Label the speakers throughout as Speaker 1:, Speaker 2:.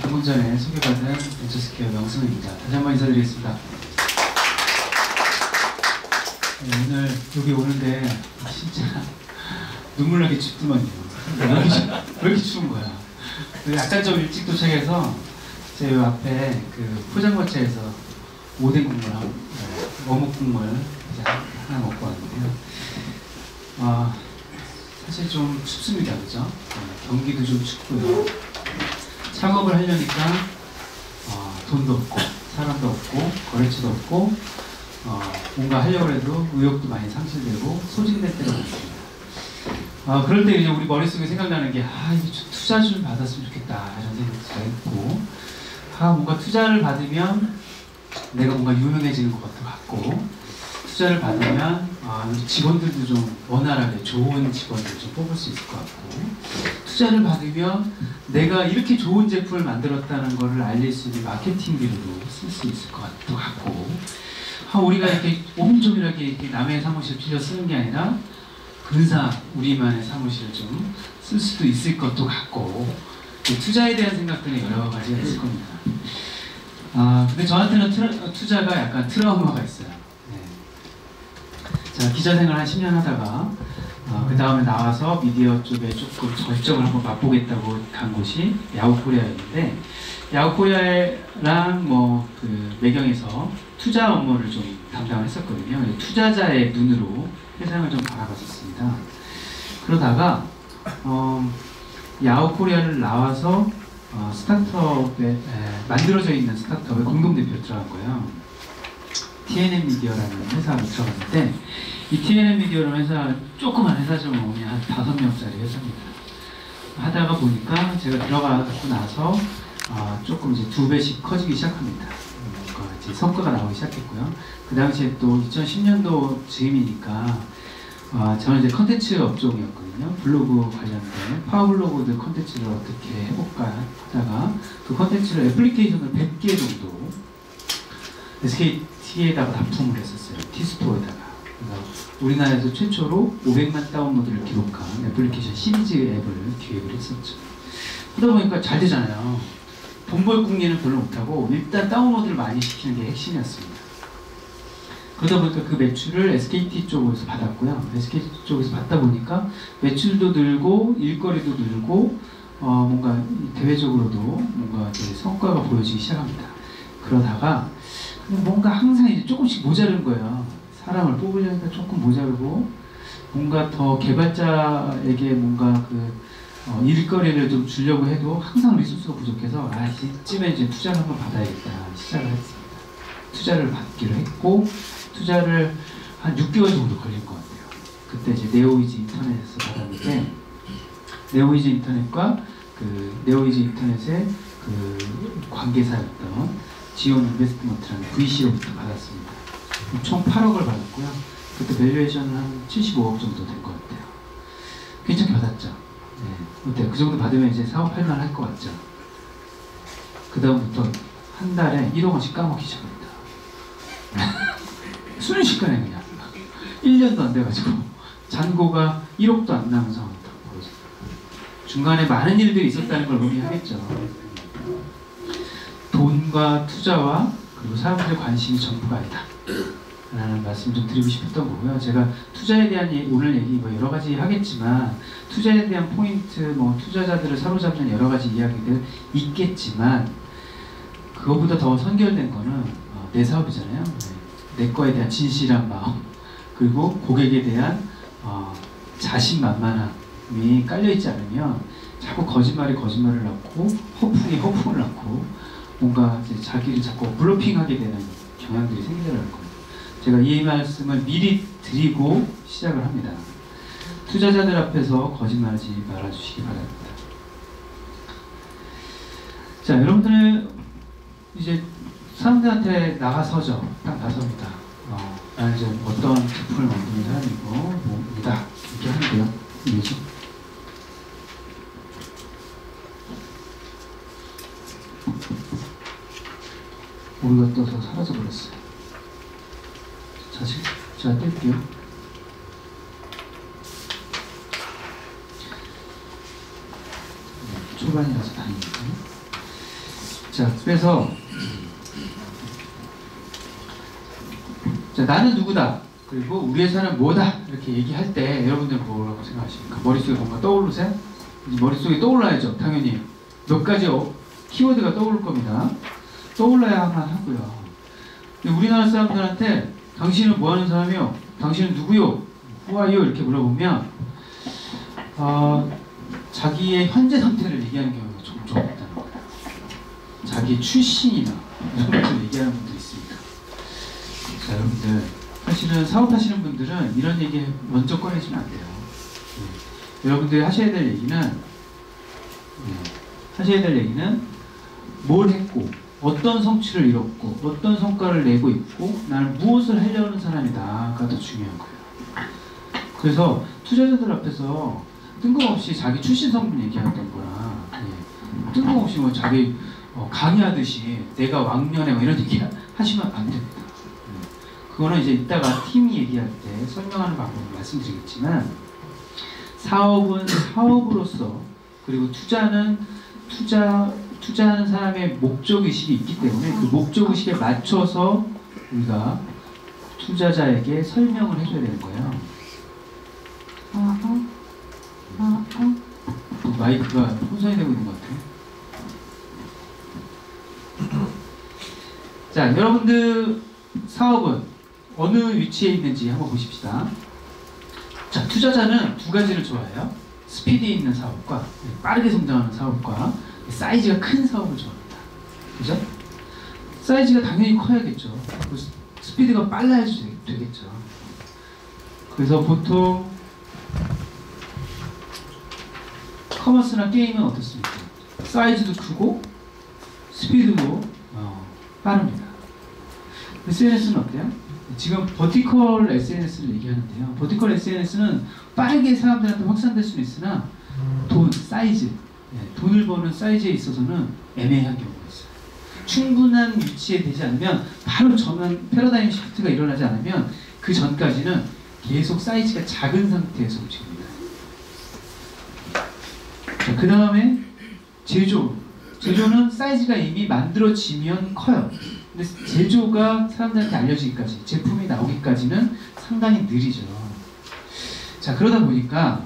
Speaker 1: 방금 전에 소개받은 벤처스퀘어 명승입니다. 다시 한번 인사드리겠습니다. 네, 오늘 여기 오는데 진짜 눈물 나게 춥더만요. 왜 이렇게 추운 거야? 약간 좀 일찍 도착해서 제 앞에 그 포장마차에서 오뎅 국물하고 어묵 국물 하나 먹고 왔는데요. 사실 좀 춥습니다, 그죠? 경기도 좀 춥고요. 창업을 하려니까 돈도 없고 사람도 없고 거래처도 없고 뭔가 하려고 해도 의욕도 많이 상실되고 소진될 때가 많습니다. 그럴 때 이제 우리 머릿속에 생각나는 게 이게 투자 좀 받았으면 좋겠다 이런 생각도 있고 뭔가 투자를 받으면 내가 뭔가 유명해지는 것 같고 투자를 받으면 우리 직원들도 좀 원활하게 좋은 직원들 좀 뽑을 수 있을 것 같고 투자를 받으면 내가 이렇게 좋은 제품을 만들었다는 것을 알릴 수 있는 마케팅비로도 쓸 수 있을 것 같고 우리가 이렇게 오밀조밀하게 이렇게 남의 사무실 빌려 쓰는 게 아니라 근사 우리만의 사무실을 좀 쓸 수도 있을 것도 같고 투자에 대한 생각들은 여러 가지가 있을 겁니다. 근데 저한테는 투자가 약간 트라우마가 있어요. 자, 기자 생활 한 10년 하다가 그 다음에 나와서 미디어 쪽에 조금 절정을 한번 맛보겠다고 간 곳이 야후코리아였는데 야후코리아랑 그 매경에서 투자 업무를 좀 담당을 했었거든요. 투자자의 눈으로 세상을 좀 바라봤었습니다. 그러다가 야후코리아를 나와서 스타트업에 만들어져 있는 스타트업의 공동대표로 들어간 거예요. TNM 미디어라는 회사로 들어갔는데 이 TNM 미디어라는 회사 조그만 회사죠. 그냥 5명짜리 회사입니다. 하다가 보니까 제가 들어가고 나서 조금 이제 2배씩 커지기 시작합니다. 이제 성과가 나오기 시작했고요. 그 당시에 또 2010년도 즈음이니까 저는 이제 컨텐츠 업종이었거든요. 블로그 관련된 파워블로그들 컨텐츠를 어떻게 해볼까 하다가 그 컨텐츠를 애플리케이션을 100개 정도 SKT에다가 납품을 했었어요. T스토어에다가. 우리나라에서 최초로 500만 다운로드를 기록한 애플리케이션 시리즈 앱을 기획을 했었죠. 그러다 보니까 잘 되잖아요. 돈 벌 궁리는 별로 못하고 일단 다운로드를 많이 시키는 게 핵심이었습니다. 그러다 보니까 그 매출을 SKT 쪽에서 받았고요. SKT 쪽에서 받다 보니까 매출도 늘고 일거리도 늘고 뭔가 대외적으로도 뭔가 이제 성과가 보여지기 시작합니다. 그러다가 뭔가 항상 이제 조금씩 모자른 거예요. 사람을 뽑으려니까 조금 모자르고 뭔가 더 개발자에게 뭔가 일거리를 좀 주려고 해도 항상 리소스가 부족해서 이쯤에 이제 투자를 한번 받아야겠다 시작을 했습니다. 투자를 받기로 했고 투자를 한 6개월 정도 걸린 것 같아요. 그때 이제 네오이즈 인터넷에서 받았는데 네오이즈 인터넷과 네오이즈 인터넷의 관계사였던 지온 인베스트먼트라는 VC로부터 받았습니다. 총 8억을 받았고요. 그때 밸류에이션은 한 75억 정도 된 것 같아요. 괜찮게 받았죠. 네. 어때요? 그 정도 받으면 이제 사업할 만 할 것 같죠. 그 다음부터 한 달에 1억 원씩 까먹기 시작합니다. 순식간에 그냥 1년도 안 돼가지고 잔고가 1억도 안 남은 상황부터 벌어집니다. 중간에 많은 일들이 있었다는 걸 의미하겠죠. 돈과 투자와 그리고 사람들의 관심이 전부가 아니다 라는 말씀 좀 드리고 싶었던 거고요. 제가 투자에 대한 오늘 얘기 여러 가지 하겠지만 투자에 대한 포인트, 투자자들을 사로잡는 여러 가지 이야기들 있겠지만 그거보다 더 선결된 거는 내 사업이잖아요. 내 거에 대한 진실한 마음 그리고 고객에 대한 자신만만함이 깔려있지 않으면 자꾸 거짓말이 거짓말을 낳고 허풍이 허풍을 낳고 뭔가 이제 자기를 자꾸 블로핑하게 되는 경향들이 생기더라는 겁니다. 제가 이 말씀을 미리 드리고 시작을 합니다. 투자자들 앞에서 거짓말하지 말아주시기 바랍니다. 자, 여러분들은 이제 사람들한테 나가서죠. 딱 나섭니다. 나는 이제 어떤 제품을 만드는 사람이고 뭐다 이렇게 하는데요. 이거죠. 오류가 떠서 사라져버렸어요. 제가 뗄게요. 초반이라서 다행이고요. 자, 그래서 자, 나는 누구다. 그리고 우리의 삶은 뭐다. 이렇게 얘기할 때 여러분들 뭐라고 생각하십니까? 머릿속에 뭔가 떠오르세요? 머릿속에 떠올라야죠. 당연히 몇 가지 키워드가 떠오를 겁니다. 떠올라야만 하고요. 우리나라 사람들한테 당신은 뭐 하는 사람이요? 당신은 누구요? Who are you? 이렇게 물어보면 자기의 현재 상태를 얘기하는 경우가 종종 있다는 거예요. 자기의 출신이나 이런 것을 얘기하는 분들이 있습니다. 자, 여러분들 사실은 사업하시는 분들은 이런 얘기 먼저 꺼내시면 안 돼요. 여러분들이 하셔야 될 얘기는 뭘 했고 어떤 성취를 이뤘고 어떤 성과를 내고 있고 나는 무엇을 하려는 사람이다가 더 중요한 거예요. 그래서 투자자들 앞에서 뜬금없이 자기 출신 성분 얘기하던 거나 뜬금없이 뭐 자기 강의하듯이 내가 왕년에 뭐 이런 얘기 하시면 안 됩니다. 그거는 이제 이따가 팀이 얘기할 때 설명하는 방법을 말씀드리겠지만, 사업은 사업으로서, 그리고 투자는 투자하는 사람의 목적의식이 있기 때문에 그 목적의식에 맞춰서 우리가 투자자에게 설명을 해줘야 되는 거예요. 마이크가 혼선이 되고 있는 것 같아요. 자, 여러분들 사업은 어느 위치에 있는지 한번 보십시다. 자, 투자자는 두 가지를 좋아해요. 스피드 있는 사업과 빠르게 성장하는 사업과 사이즈가 큰 사업을 좋아합니다. 그죠? 사이즈가 당연히 커야겠죠. 스피드가 빨라야지 되겠죠. 그래서 보통 커머스나 게임은 어떻습니까? 사이즈도 크고 스피드도 빠릅니다. SNS는 어때요? 지금 버티컬 SNS를 얘기하는데요. 버티컬 SNS는 빠르게 사람들한테 확산될 수는 있으나 사이즈, 돈을 버는 사이즈에 있어서는 애매한 경우가 있어요. 충분한 위치에 되지 않으면 바로 전환 패러다임 시프트가 일어나지 않으면 그 전까지는 계속 사이즈가 작은 상태에서 움직입니다. 그 다음에 제조는 사이즈가 이미 만들어지면 커요. 근데 제조가 사람들한테 알려지기까지, 제품이 나오기까지는 상당히 느리죠. 자, 그러다 보니까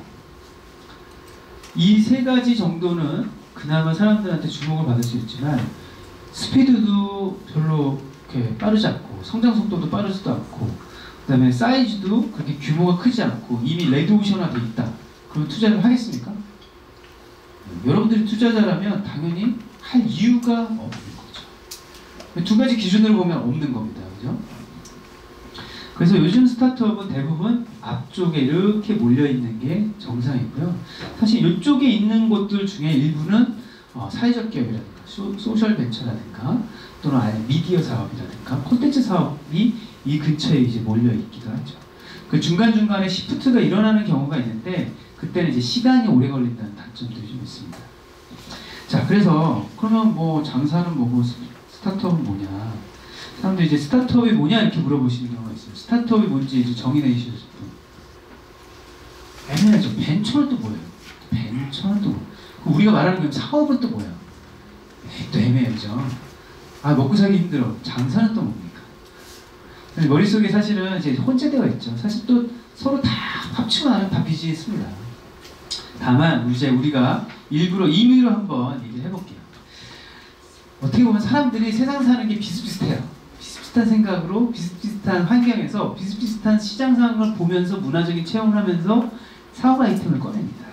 Speaker 1: 이 세 가지 정도는 그나마 사람들한테 주목을 받을 수 있지만, 스피드도 별로 그렇게 빠르지 않고, 성장 속도도 빠르지도 않고, 그 다음에 사이즈도 그렇게 규모가 크지 않고 이미 레드오션화되어 있다. 그럼 투자를 하겠습니까? 여러분들이 투자자라면 당연히 할 이유가 없는 거죠. 두 가지 기준으로 보면 없는 겁니다. 그죠? 그래서 요즘 스타트업은 대부분 앞쪽에 이렇게 몰려있는 게 정상이고요. 사실 이쪽에 있는 곳들 중에 일부는 사회적 기업이라든가 소셜 벤처라든가 또는 아예 미디어 사업이라든가 콘텐츠 사업이 이 근처에 이제 몰려있기도 하죠. 그 중간중간에 시프트가 일어나는 경우가 있는데 그때는 이제 시간이 오래 걸린다는 단점들이 좀 있습니다. 자, 그래서 그러면 뭐 장사는 뭐고 스타트업은 뭐냐? 사람들이 이제 스타트업이 뭐냐 이렇게 물어보시는 경우가 있어요. 스타트업이 뭔지 이제 정의 내주실 분. 애매하죠. 벤처는 또 뭐예요? 벤처는 또 뭐? 우리가 말하는 게 사업은 또 뭐예요? 또 애매하죠. 먹고 살기 힘들어. 장사는 또 뭡니까? 머릿속에 사실은 이제 혼재되어 있죠. 사실 또 서로 다 합치고 나면 다 비즈니스입니다. 다만 이제 우리가 일부러 임의로 한번 얘기를 해볼게요. 어떻게 보면 사람들이 세상 사는 게 비슷비슷해요. 비슷비슷한 생각으로 비슷비슷한 환경에서 비슷비슷한 시장 상황을 보면서 문화적인 체험을 하면서 사업 아이템을 꺼냅니다.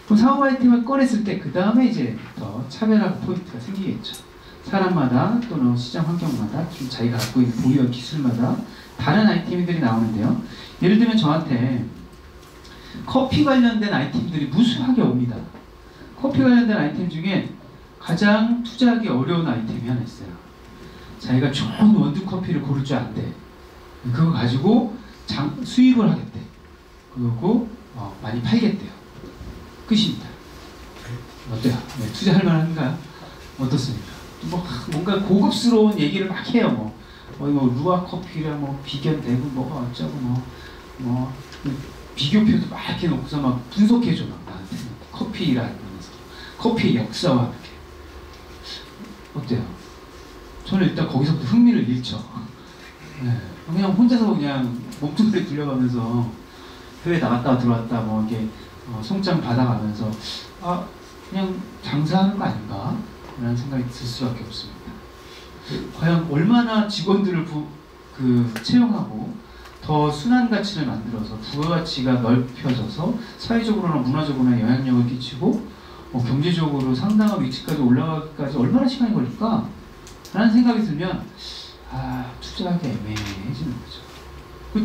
Speaker 1: 그럼 사업 아이템을 꺼냈을 때 그 다음에 이제 더 차별화 포인트가 생기겠죠. 사람마다 또는 시장 환경마다 좀 자기가 갖고 있는 보유한 기술마다 다른 아이템들이 나오는데요. 예를 들면 저한테 커피 관련된 아이템들이 무수하게 옵니다. 커피 관련된 아이템 중에 가장 투자하기 어려운 아이템이 하나 있어요. 자기가 좋은 원두 커피를 고를 줄 안대. 그거 가지고 수입을 하겠대. 그리고 많이 팔겠대요. 끝입니다. 어때요? 네, 투자할 만한가요? 어떻습니까? 뭔가 고급스러운 얘기를 막 해요. 루아 커피랑 비견되고 뭐가 어쩌고 비교표도 막 이렇게 놓고서 막 분석해줘. 나한테 커피라면서 커피의 역사와 이렇게. 어때요? 저는 일단 거기서부터 흥미를 잃죠. 네. 그냥 혼자서 그냥 몸뚱아리 굴려가면서 해외 나갔다 들어왔다 뭐 이렇게 송장 받아가면서 그냥 장사하는 거 아닌가? 라는 생각이 들 수밖에 없습니다. 과연 얼마나 직원들을 채용하고 더 순환 가치를 만들어서 부가가치가 넓혀져서 사회적으로나 문화적으로나 영향력을 끼치고 경제적으로 상당한 위치까지 올라가기까지 얼마나 시간이 걸릴까? 라는 생각이 들면 투자하기 애매해지는 거죠. 그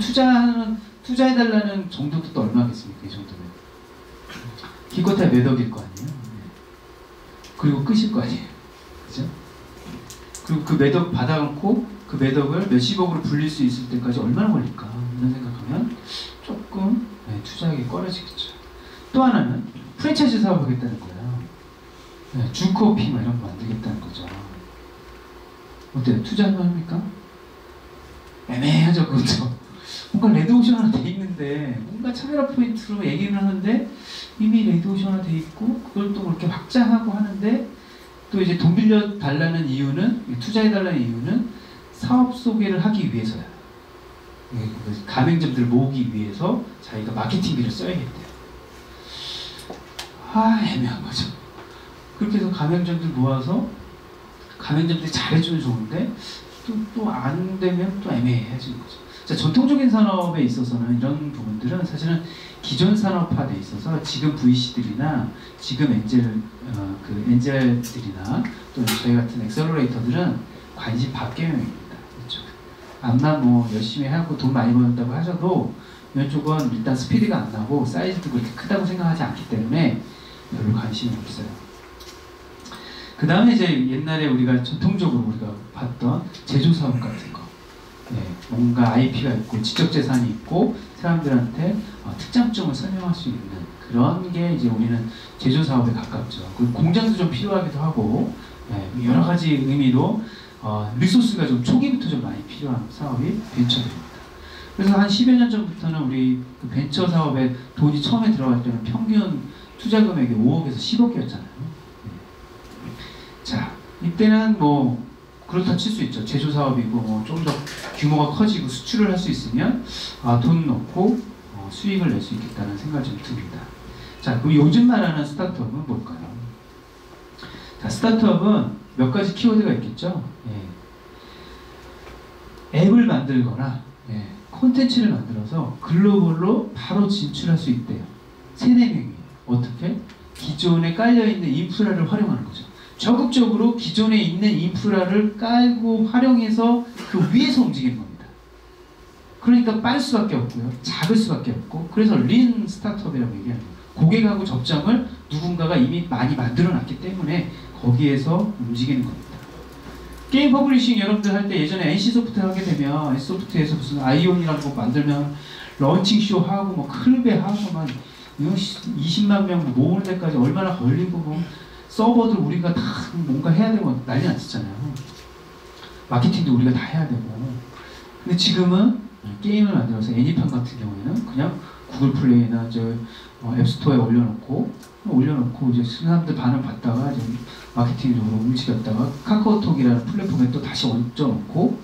Speaker 1: 투자해달라는 정도도 또 얼마겠습니까? 이 정도면 기껏해야 몇 억일 거 아니에요. 그리고 끝일 거 아니에요. 그죠? 그리고 그 몇 억 받아놓고 그 몇 억을 몇십억으로 불릴 수 있을 때까지 얼마나 걸릴까? 이런 생각하면 조금 투자하기 꺼려지겠죠. 또 하나는 프랜차이즈 사업 하겠다는 거예요. 주커피 뭐 이런 거 만들겠다는 거죠. 어때요? 투자하면 합니까? 애매하죠, 그것도. 뭔가 레드오션 하나 돼 있는데 뭔가 차별화 포인트로 얘기를 하는데 이미 레드오션 하나 돼 있고 그걸 또 그렇게 확장하고 하는데 또 이제 돈 빌려 달라는 이유는 투자해 달라는 이유는 사업 소개를 하기 위해서야. 가맹점들을 모으기 위해서 자기가 마케팅비를 써야겠대요. 애매한 거죠. 그렇게 해서 가맹점들 모아서 가맹점들이 잘해주면 좋은데 또 안 되면 또 애매해지는 거죠. 자, 전통적인 산업에 있어서는 이런 부분들은 사실은 기존 산업화돼 있어서 지금 VC들이나 지금 엔젤들이나 또는 저희 같은 엑셀러레이터들은 관심 밖에입니다. 그렇죠? 암만 뭐 열심히 하고 돈 많이 버는다고 하셔도 이쪽은 일단 스피드가 안 나고 사이즈도 그렇게 크다고 생각하지 않기 때문에 별로 관심이 없어요. 그 다음에 이제 옛날에 우리가 전통적으로 우리가 봤던 제조사업 같은 거, 뭔가 IP가 있고 지적재산이 있고 사람들한테 특장점을 설명할 수 있는 그런 게 이제 우리는 제조사업에 가깝죠. 그리고 공장도 좀 필요하기도 하고 여러 가지 의미로 리소스가 좀 초기부터 좀 많이 필요한 사업이 벤처들입니다. 그래서 한 10여 년 전부터는 우리 그 벤처 사업에 돈이 처음에 들어갈 때는 평균 투자 금액이 5억에서 10억이었잖아요. 자, 이때는 뭐 그렇다 칠 수 있죠. 제조 사업이고 뭐 좀 더 규모가 커지고 수출을 할 수 있으면 돈 넣고 수익을 낼 수 있겠다는 생각이 좀 듭니다. 자, 그럼 요즘 말하는 스타트업은 뭘까요? 자, 스타트업은 몇 가지 키워드가 있겠죠. 앱을 만들거나 콘텐츠를 만들어서 글로벌로 바로 진출할 수 있대요. 3-4명이. 어떻게? 기존에 깔려있는 인프라를 활용하는 거죠. 적극적으로 기존에 있는 인프라를 깔고 활용해서 그 위에서 움직이는 겁니다. 그러니까 빠를 수밖에 없고요. 작을 수밖에 없고, 그래서 린 스타트업이라고 얘기하는 거예요. 고객하고 접점을 누군가가 이미 많이 만들어 놨기 때문에 거기에서 움직이는 겁니다. 게임 퍼블리싱 여러분들 할 때 예전에 NC소프트 하게 되면 NC소프트에서 무슨 아이온이라는 거 만들면 런칭쇼 하고 뭐 클베 하고 막 20만 명 모으는 데까지 얼마나 걸리고 뭐 서버들 우리가 다 뭔가 해야 되고 난리 났었잖아요. 마케팅도 우리가 다 해야 되고. 근데 지금은 게임을 만들어서 애니팡 같은 경우에는 그냥 구글 플레이나 앱스토어에 올려놓고 이제 사람들 반응 받다가 이제 마케팅적으로 움직였다가 카카오톡이라는 플랫폼에 또 다시 얹어놓고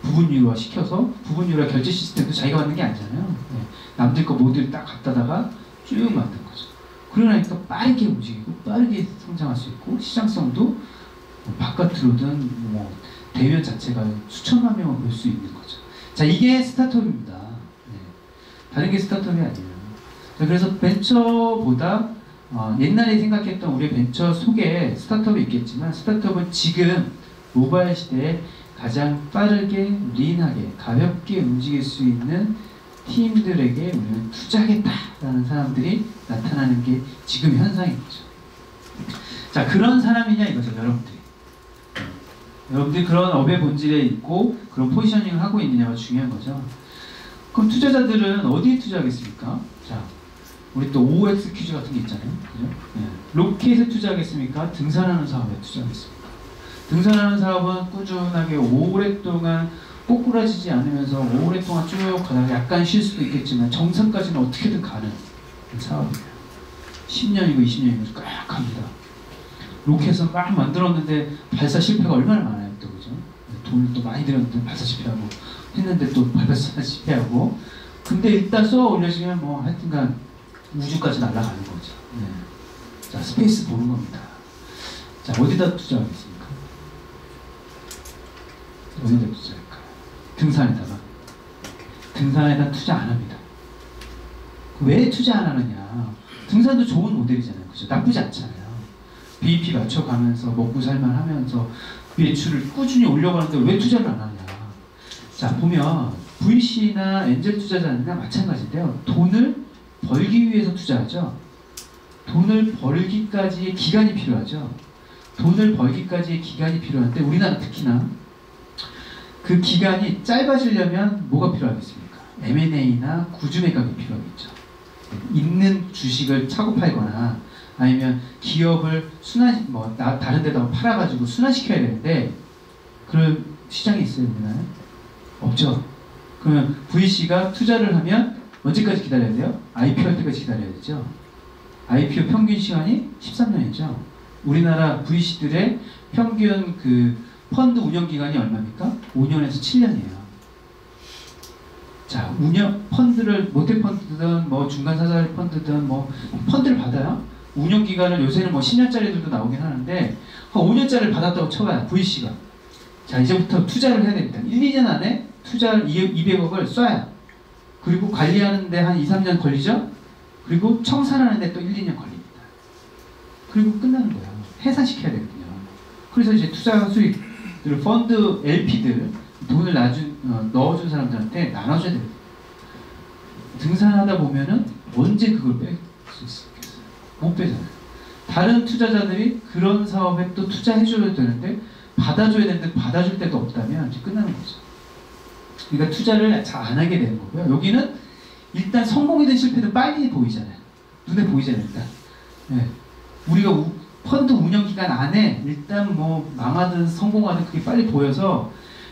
Speaker 1: 부분 유료화 시켜서 부분 유료화 결제 시스템도 자기가 만든 게 아니잖아요. 남들 거 모듈 딱 갖다다가 쭉 만든 거죠. 그러니까 빠르게 움직이고 빠르게 성장할 수 있고 시장성도 바깥으로든 뭐 대면 자체가 수천만 명을 볼 수 있는 거죠. 자, 이게 스타트업입니다. 다른 게 스타트업이 아니에요. 자, 그래서 벤처보다 옛날에 생각했던 우리 벤처 속에 스타트업이 있겠지만 스타트업은 지금 모바일 시대에 가장 빠르게 린하게 가볍게 움직일 수 있는 팀들에게 우리는 투자하겠다라는 사람들이 나타나는 게 지금 현상인 거죠. 자, 그런 사람이냐 이거죠, 여러분들이. 여러분들이 그런 업의 본질에 있고 그런 포지셔닝을 하고 있느냐가 중요한 거죠. 그럼 투자자들은 어디에 투자하겠습니까? 자, 우리 또 OX 퀴즈 같은 게 있잖아요. 그죠? 로켓에 투자하겠습니까? 등산하는 사업에 투자하겠습니까? 등산하는 사업은 꾸준하게 오랫동안 꼬꾸라지지 않으면서 오랫동안 쭉 가다가 약간 쉴 수도 있겠지만 정상까지는 어떻게든 가는 사업이에요. 10년이고 20년이고 꽉 갑니다. 로켓은 막 만들었는데 발사 실패가 얼마나 많아요, 또 그죠? 돈을 또 많이 들였는데 발사 실패하고 했는데 또 발사 실패하고. 근데 일단 쏘아 올려지면 뭐 하여튼간 우주까지 날아가는 거죠. 네. 자, 스페이스 보는 겁니다. 자, 어디다 투자하겠습니까? 어디다 투자할까요? 등산에다가. 등산에다 투자 안 합니다. 왜 투자 안 하느냐? 등산도 좋은 모델이잖아요. 그죠? 나쁘지 않잖아요. BEP 맞춰가면서 먹고 살만 하면서 매출을 꾸준히 올려가는데 왜 투자를 안 하냐? 자, 보면 VC나 엔젤 투자자나 마찬가지인데요. 돈을 벌기 위해서 투자하죠. 돈을 벌기까지의 기간이 필요하죠. 돈을 벌기까지의 기간이 필요한데 우리나라 특히나 그 기간이 짧아지려면 뭐가 필요하겠습니까? M&A나 구주 매각이 필요하겠죠. 있는 주식을 사고 팔거나 아니면 기업을 다른 데다가 팔아가지고 순환시켜야 되는데 그런 시장이 있어요, 우리나라에? 없죠. 그러면 VC가 투자를 하면 언제까지 기다려야 돼요? IPO 할 때까지 기다려야 되죠. IPO 평균 시간이 13년이죠. 우리나라 VC들의 평균 그 펀드 운영 기간이 얼마입니까? 5년에서 7년이에요. 자, 펀드를 모태 펀드든 뭐 중간 사자리 펀드든 뭐 펀드를 받아요. 운영 기간을 요새는 뭐 10년짜리들도 나오긴 하는데 한 5년짜리를 받았다고 쳐봐요. VC가. 자, 이제부터 투자를 해야 됩니다. 1, 2년 안에 투자를 200억을 쏴야. 그리고 관리하는데 한 2, 3년 걸리죠? 그리고 청산하는데 또 1, 2년 걸립니다. 그리고 끝나는 거예요. 해산시켜야 되거든요. 그래서 이제 투자 수익들, 펀드, LP들, 돈을 넣어준 사람들한테 나눠줘야 됩니다. 등산하다 보면은 언제 그걸 뺄 수 있겠어요? 못 빼잖아요. 다른 투자자들이 그런 사업에 또 투자해줘야 되는데 받아줘야 되는데 받아줄 데도 없다면 이제 끝나는 거죠. 그러니까 투자를 잘 안 하게 되는 거고요. 여기는 일단 성공이든 실패든 빨리 보이잖아요. 눈에 보이잖아요, 일단. 네. 우리가 펀드 운영 기간 안에 일단 뭐 망하든 성공하든 그게 빨리 보여서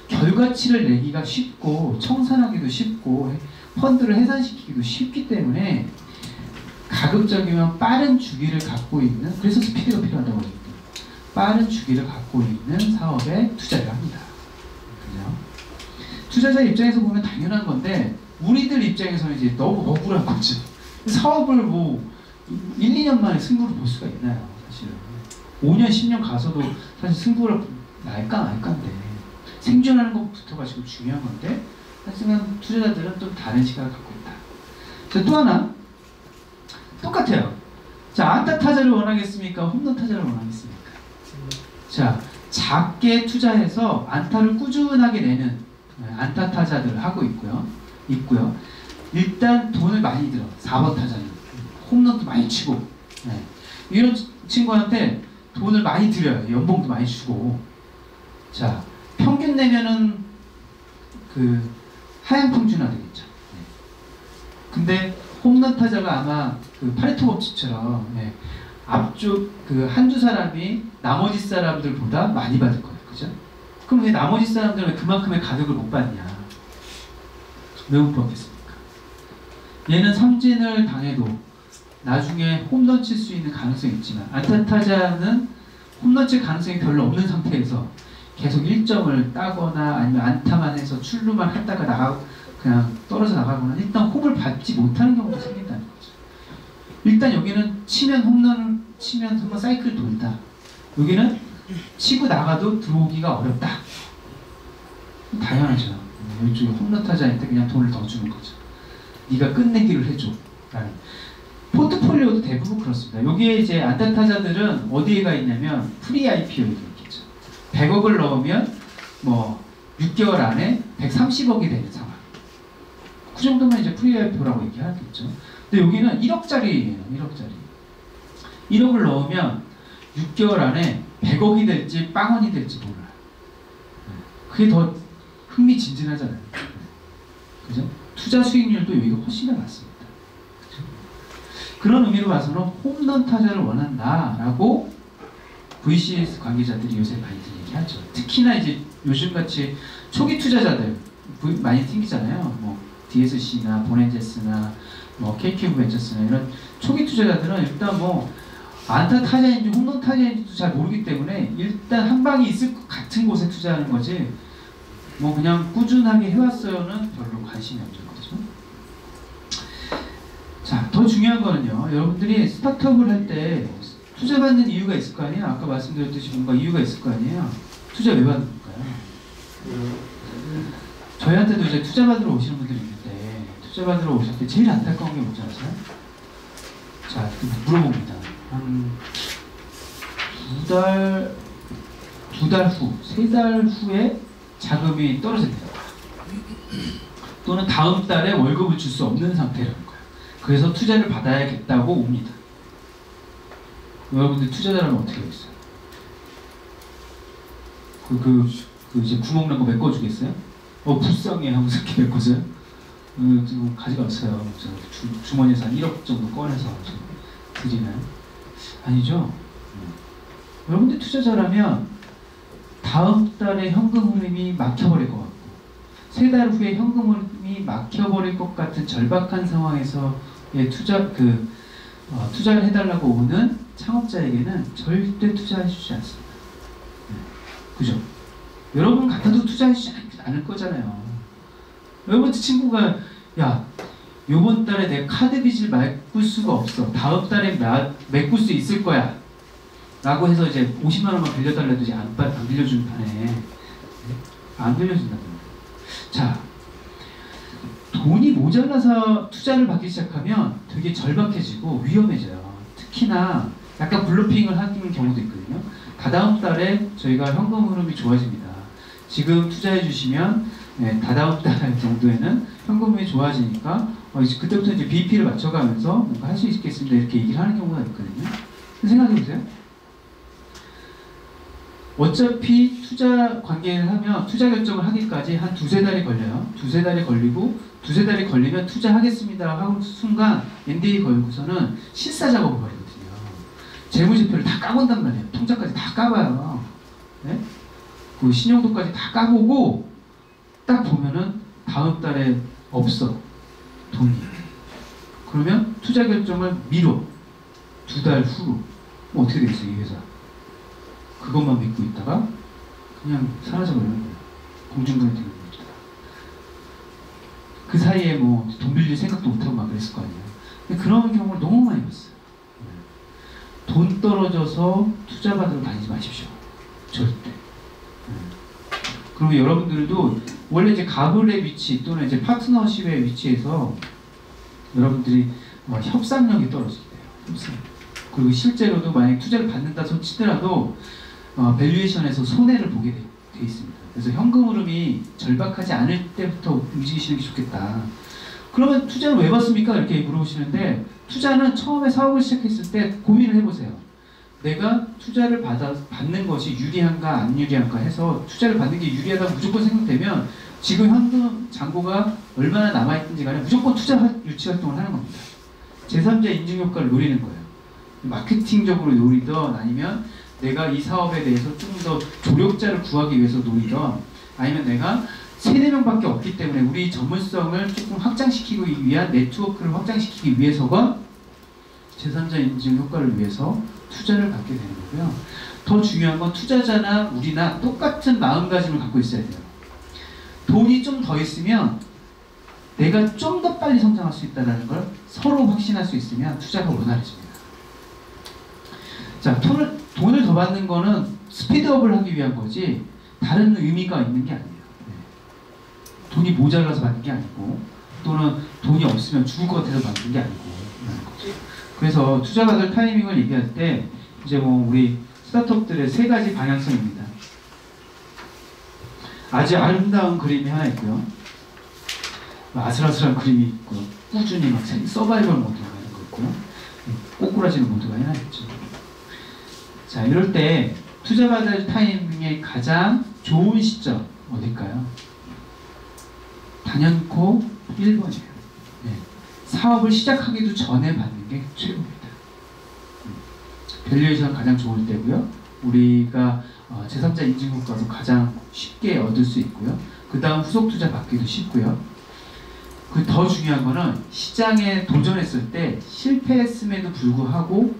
Speaker 1: 결과치를 내기가 쉽고 청산하기도 쉽고 펀드를 해산시키기도 쉽기 때문에 가급적이면 빠른 주기를 갖고 있는, 그래서 스피드가 필요하다고 합니다. 빠른 주기를 갖고 있는 사업에 투자를 합니다. 그죠? 투자자 입장에서 보면 당연한 건데 우리들 입장에서는 이제 너무 억울한 거죠. 사업을 뭐 1, 2년 만에 승부를 볼 수가 있나요? 사실은 5년, 10년 가서도 사실 승부를 날까 말까인데 생존하는 것부터가 지금 중요한 건데 하지만 투자자들은 또 다른 시각을 갖고 있다. 자, 또 하나 똑같아요. 자, 안타 타자를 원하겠습니까? 홈런 타자를 원하겠습니까? 자, 작게 투자해서 안타를 꾸준하게 내는 안타 타자들을 하고 있고요. 일단 돈을 많이 들어. 4번 타자는 홈런도 많이 치고, 네. 이런 친구한테 돈을 많이 들여요. 연봉도 많이 주고. 자, 평균 내면은 그 하향 평준화 되겠죠. 네. 근데 홈런 타자가 아마 그 파레토 법칙처럼 네. 앞쪽 그 한두 사람이 나머지 사람들보다 많이 받을 거예요. 그죠? 그럼 왜 나머지 사람들은 그만큼의 가격을 못 받냐? 왜 못 받겠습니까? 얘는 삼진을 당해도 나중에 홈런 칠 수 있는 가능성이 있지만 안타 타자는 홈런 칠 가능성이 별로 없는 상태에서 계속 1점을 따거나 아니면 안타만 해서 출루만 했다가 그냥 떨어져 나가거나 일단 홈을 받지 못하는 경우도 생긴다는 거죠. 일단 여기는 치면 홈런 사이클 돌다. 여기는 치고 나가도 들어오기가 어렵다. 당연하죠. 이쪽에 홈런 타자한테 그냥 돈을 더 주는 거죠. 네가 끝내기를 해줘. 라는. 포트폴리오도 대부분 그렇습니다. 여기에 이제 안타 타자들은 어디에 가 있냐면 프리 IPO에 있겠죠. 100억을 넣으면 뭐 6개월 안에 130억이 되는 상황. 그 정도면 이제 프리 IPO라고 얘기하겠죠. 근데 여기는 1억짜리예요. 1억을 넣으면 6개월 안에 100억이 될지 빵원이 될지 몰라요. 그게 더 흥미진진하잖아요. 그죠? 투자 수익률도 여기가 훨씬 더 낮습니다. 그죠? 그런 의미로 봐서는 홈런 타자를 원한다라고 VC 관계자들이 요새 많이 얘기하죠. 특히나 이제 요즘같이 초기 투자자들 많이 생기잖아요. 뭐 DSC나 보넨제스나 뭐 KK브벤처스나 이런 초기 투자자들은 일단 뭐 안타 타자인지 홈런 타자인지도 잘 모르기 때문에 일단 한 방이 있을 것 같은 곳에 투자하는 거지 뭐 그냥 꾸준하게 해왔어요는 별로 관심이 없는 거죠. 자, 더 중요한 거는요. 여러분들이 스타트업을 할 때 투자받는 이유가 있을 거 아니에요? 아까 말씀드렸듯이 뭔가 이유가 있을 거 아니에요? 투자 왜 받는 걸까요? 저희한테도 이제 투자 받으러 오시는 분들이 있는데 투자 받으러 오실 때 제일 안타까운 게 뭔지 아세요? 자, 물어봅니다. 한 두 달 후, 세 달 후에 자금이 떨어집니다. 또는 다음 달에 월급을 줄 수 없는 상태라는 거예요. 그래서 투자를 받아야겠다고 옵니다. 여러분들 투자자라면 어떻게 하겠어요? 이제 구멍 난 거 메꿔주겠어요? 불쌍해 하면서 이렇게 메꿔줘요? 지금 가져갔어요. 주머니에서 한 1억 정도 꺼내서 드리나요? 아니죠? 여러분들 투자자라면 다음 달에 현금 흐름이 막혀버릴 것 같고 세 달 후에 현금 흐름이 막혀버릴 것 같은 절박한 상황에서의 투자를 해달라고 오는 창업자에게는 절대 투자해주지 않습니다. 그죠? 여러분 같아도 투자해주지 않을 거잖아요. 여러분 친구가 야 요번 달에 내 카드 빚을 메꿀 수가 없어. 다음 달에 메꿀 수 있을 거야. 라고 해서 이제 50만 원만 빌려달라도 이제 안 빌려주는 판에 안 빌려준다는 거예요. 자, 돈이 모자라서 투자를 받기 시작하면 되게 절박해지고 위험해져요. 특히나 약간 블러핑을 하는 경우도 있거든요. 다다음 달에 저희가 현금 흐름이 좋아집니다. 지금 투자해 주시면 다다음 달 정도에는 현금 흐름이 좋아지니까 이제 그때부터 이제 BP를 맞춰가면서 뭔가 할 수 있겠습니다. 이렇게 얘기를 하는 경우가 있거든요. 생각해 보세요. 어차피 투자 관계를 하면 투자 결정을 하기까지 한 두세 달이 걸려요. 두세 달이 걸리고 두세 달이 걸리면 투자하겠습니다 하는 순간 NDA 걸고서는 실사 작업을 벌이거든요. 재무제표를 다 까본단 말이에요. 통장까지 다 까봐요. 네? 그 신용도까지 다 까보고 딱 보면은 다음 달에 없어. 돈이. 그러면 투자 결정을 미뤄. 두 달 후로. 어떻게 되겠어요, 이 회사? 그것만 믿고 있다가 그냥 사라져버리는 거예요. 공중분해 되는 겁니다. 그 사이에 뭐 돈 빌릴 생각도 못하고 막 그랬을 거 아니에요. 근데 그런 경우를 너무 많이 봤어요. 돈 떨어져서 투자 받으러 다니지 마십시오. 절대. 그리고 여러분들도 원래 이제 가불의 위치 또는 이제 파트너십의 위치에서 여러분들이 협상력이 떨어지게 돼요. 협상. 그리고 실제로도 만약 투자를 받는다 손 치더라도 밸류에이션에서 손해를 보게 돼 있습니다. 그래서 현금 흐름이 절박하지 않을 때부터 움직이시는 게 좋겠다. 그러면 투자를 왜 받습니까? 이렇게 물어보시는데 투자는 처음에 사업을 시작했을 때 고민을 해보세요. 내가 투자를 받는 것이 유리한가 안 유리한가 해서 투자를 받는 게 유리하다고 무조건 생각되면 지금 현금 잔고가 얼마나 남아있든지 간에 무조건 투자 유치 활동을 하는 겁니다. 제3자 인증 효과를 노리는 거예요. 마케팅적으로 노리던 아니면 내가 이 사업에 대해서 좀 더 조력자를 구하기 위해서 노리던 아니면 내가 3-4명밖에 없기 때문에 우리 전문성을 조금 확장시키기 위한 네트워크를 확장시키기 위해서가 제3자 인증 효과를 위해서 투자를 받게 되는 거고요. 더 중요한 건 투자자나 우리나 똑같은 마음가짐을 갖고 있어야 돼요. 돈이 좀 더 있으면 내가 좀 더 빨리 성장할 수 있다는 걸 서로 확신할 수 있으면 투자가 원활해집니다. 자, 돈을 더 받는 거는 스피드업을 하기 위한 거지 다른 의미가 있는 게 아니에요. 돈이 모자라서 받는 게 아니고 또는 돈이 없으면 죽을 것 같아서 받는 게 아니고 그래서 투자받을 타이밍을 얘기할 때 이제 뭐 우리 스타트업들의 3가지 방향성입니다. 아주 아름다운 그림이 하나 있고요. 아슬아슬한 그림이 있고요. 꾸준히 막 서바이벌 모드가 있는 거 있고요. 꼬꾸라지는 모드가 하나 있죠. 자, 이럴 때 투자받을 타이밍의 가장 좋은 시점 어딜까요? 단연코 1번이에요. 네. 사업을 시작하기도 전에 받는 게 최고입니다. 밸류에이션 가장 좋을 때고요. 우리가 제3자 인증 효과도 가장 쉽게 얻을 수 있고요. 그 다음 후속 투자 받기도 쉽고요. 그 더 중요한 거는 시장에 도전했을 때 실패했음에도 불구하고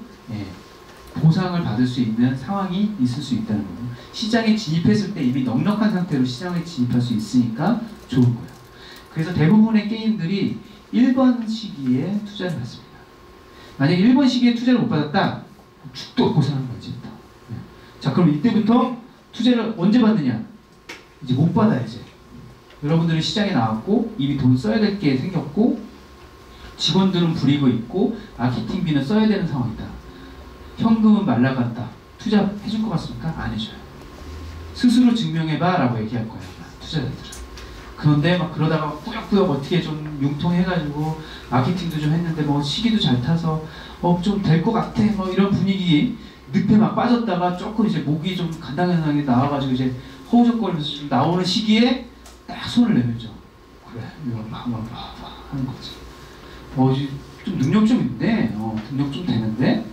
Speaker 1: 보상을 받을 수 있는 상황이 있을 수 있다는 거예요. 시장에 진입했을 때 이미 넉넉한 상태로 시장에 진입할 수 있으니까 좋은 거예요. 그래서 대부분의 게임들이 1번 시기에 투자를 받습니다. 만약에 1번 시기에 투자를 못 받았다? 죽도 고생하는 거지. 자, 그럼 이때부터 투자를 언제 받느냐? 이제 못 받아야지. 여러분들은 시장에 나왔고 이미 돈 써야 될 게 생겼고 직원들은 부리고 있고 마케팅비는 써야 되는 상황이다. 현금은 말라갔다. 투자 해줄 것 같습니까? 안 해줘요. 스스로 증명해봐 라고 얘기할 거예요. 투자자들은. 그런데 막 그러다가 꾸역꾸역 어떻게 좀 융통해가지고 마케팅도 좀 했는데 뭐 시기도 잘 타서 좀 될 것 같아 뭐 이런 분위기 늪에 막 빠졌다가 조금 이제 목이 좀 간당간당하게 나와가지고 이제 허우적거리면서 좀 나오는 시기에 딱 손을 내밀죠. 그래 이거 한번 봐봐 하는 거지. 좀 능력 좀 있네. 능력 좀 되는데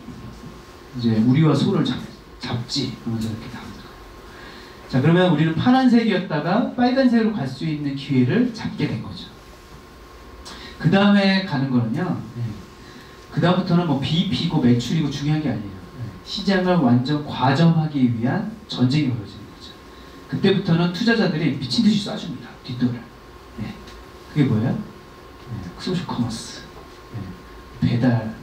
Speaker 1: 이제 우리와 손을 잡지 그러면서 이렇게 나옵니다. 자, 그러면 우리는 파란색이었다가 빨간색으로 갈 수 있는 기회를 잡게 된 거죠. 그 다음에 가는 거는요. 그 다음부터는 뭐 BEP고 매출이고 중요한 게 아니에요. 시장을 완전 과점하기 위한 전쟁이 벌어지는 거죠. 그때부터는 투자자들이 미친 듯이 쏴줍니다. 뒷돈을. 그게 뭐예요? 소셜 커머스, 배달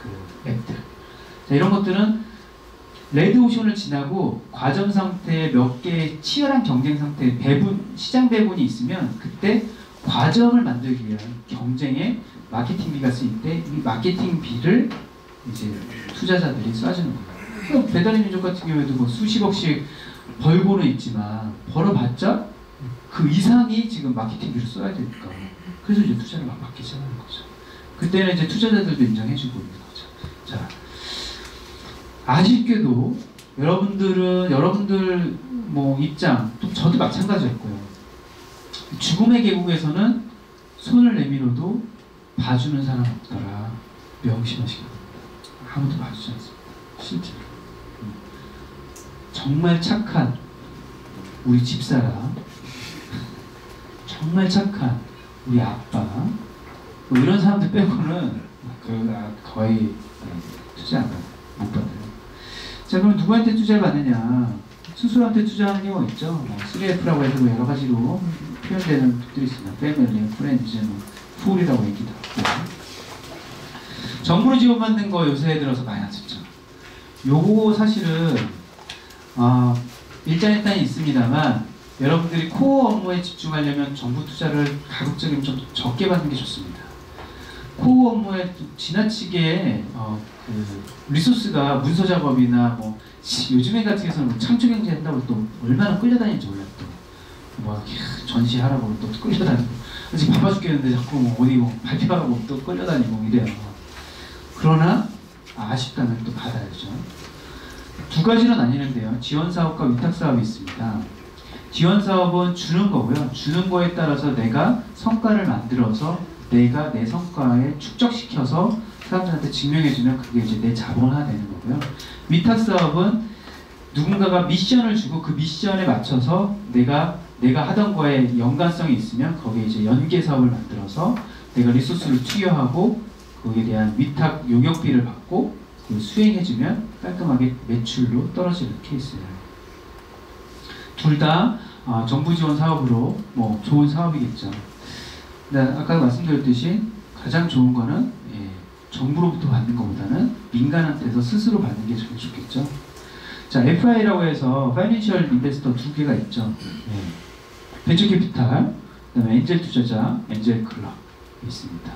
Speaker 1: 그 앱들. 자, 이런 것들은 레드오션을 지나고 과점 상태에 몇 개의 치열한 경쟁 상태에 시장 배분이 있으면 그때 과점을 만들기 위한 경쟁에 마케팅비가 쓰일 때 이 마케팅비를 이제 투자자들이 쏴주는 거예요. 배달의 민족 같은 경우에도 뭐 수십억씩 벌고는 있지만 벌어봤자 그 이상이 지금 마케팅비를 써야 되니까 그래서 이제 투자를 막 받기 시작하는 거죠. 그때는 이제 투자자들도 인정해주고 있는 거죠. 자, 아쉽게도 여러분들 뭐 입장, 또 저도 마찬가지였고요. 죽음의 계곡에서는 손을 내밀어도 봐주는 사람 없더라. 명심하시기 바랍니다. 아무도 봐주지 않습니다. 실제로. 정말 착한 우리 집사람, 정말 착한 우리 아빠, 뭐 이런 사람들 빼고는 거의 투자 못 받아요. 자, 그럼 누구한테 투자를 받느냐? 스스로한테 투자하는 경우가 있죠. 뭐 3F라고 해서 뭐 여러 가지로 표현되는 것들이 있습니다. 패밀리, 프렌즈, 풀이라고 얘기도 하고. 정부로 지원받는 거 요새 들어서 많이 나섰죠. 요거 사실은 일장일단이 있습니다만 여러분들이 코어 업무에 집중하려면 정부 투자를 가급적이면 좀 적게 받는 게 좋습니다. 코어 업무에 지나치게 그 리소스가 문서 작업이나 뭐 요즘에 같은 경우는 창조 경제 한다고 또 얼마나 끌려다니는지 몰라요. 또 전시하라고 또 끌려다니고 지금 바빠 죽겠는데 자꾸 뭐 어디 뭐 발표하라고 또 끌려다니고 이래요. 그러나 아쉽다면 또 받아야죠. 두 가지로 나뉘는데요. 지원사업과 위탁사업이 있습니다. 지원사업은 주는 거고요. 주는 거에 따라서 내가 성과를 만들어서 내가 내 성과에 축적시켜서 사람들한테 증명해주면 그게 이제 내 자본화 되는 거고요. 위탁사업은 누군가가 미션을 주고 그 미션에 맞춰서 내가 하던 거에 연관성이 있으면 거기에 이제 연계사업을 만들어서 내가 리소스를 투여하고 거기에 대한 위탁 용역비를 받고 수행해주면 깔끔하게 매출로 떨어지는 케이스예요. 둘 다 정부 지원 사업으로 뭐 좋은 사업이겠죠. 근데 아까 말씀드렸듯이 가장 좋은 거는 정부로부터 받는 것보다는 민간한테서 스스로 받는 게 제일 좋겠죠. 자, FI라고 해서 파이낸셜 인베스터 두 개가 있죠. 벤처캐피탈, 그다음에 엔젤 투자자, 엔젤 클럽 있습니다.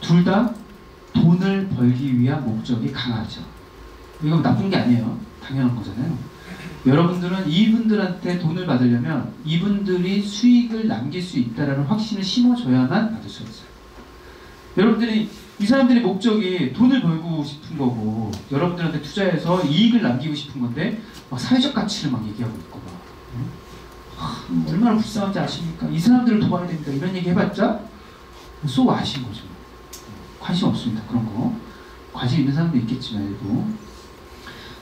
Speaker 1: 둘 다 돈을 벌기 위한 목적이 강하죠. 이건 나쁜 게 아니에요. 당연한 거잖아요. 여러분들은 이분들한테 돈을 받으려면 이분들이 수익을 남길 수 있다는 확신을 심어줘야만 받을 수 있어요. 여러분들이 이 사람들의 목적이 돈을 벌고 싶은 거고 여러분들한테 투자해서 이익을 남기고 싶은 건데 막 사회적 가치를 막 얘기하고 있고 막 얼마나 불쌍한지 아십니까? 이 사람들을 도와야 됩니다. 이런 얘기 해봤자 쏘고 아신 거죠. 관심 없습니다. 그런 거. 관심 있는 사람도 있겠지만 일부.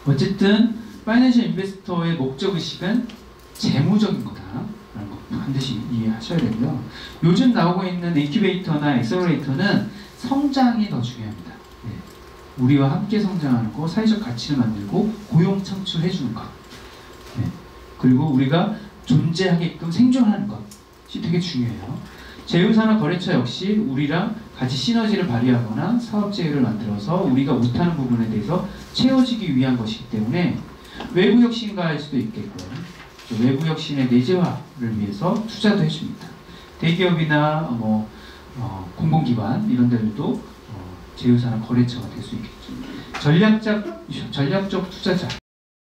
Speaker 1: 어쨌든 파이낸셜 인베스터의 목적의식은 재무적인 거다라는 거 반드시 이해하셔야 되고요. 요즘 나오고 있는 인큐베이터나 엑셀러레이터는 성장이 더 중요합니다. 우리와 함께 성장하는 거, 사회적 가치를 만들고 고용 창출해 주는 것. 네. 그리고 우리가 존재하게끔 생존하는 것이 되게 중요해요. 제휴사나 거래처 역시 우리랑 같이 시너지를 발휘하거나 사업 계획을 만들어서 우리가 못하는 부분에 대해서 채워지기 위한 것이기 때문에 외부 혁신가일 수도 있겠고요. 외부 혁신의 내재화를 위해서 투자도 해줍니다. 대기업이나 공공기관 이런 데들도 제휴사나 거래처가 될 수 있겠죠. 전략적 투자자.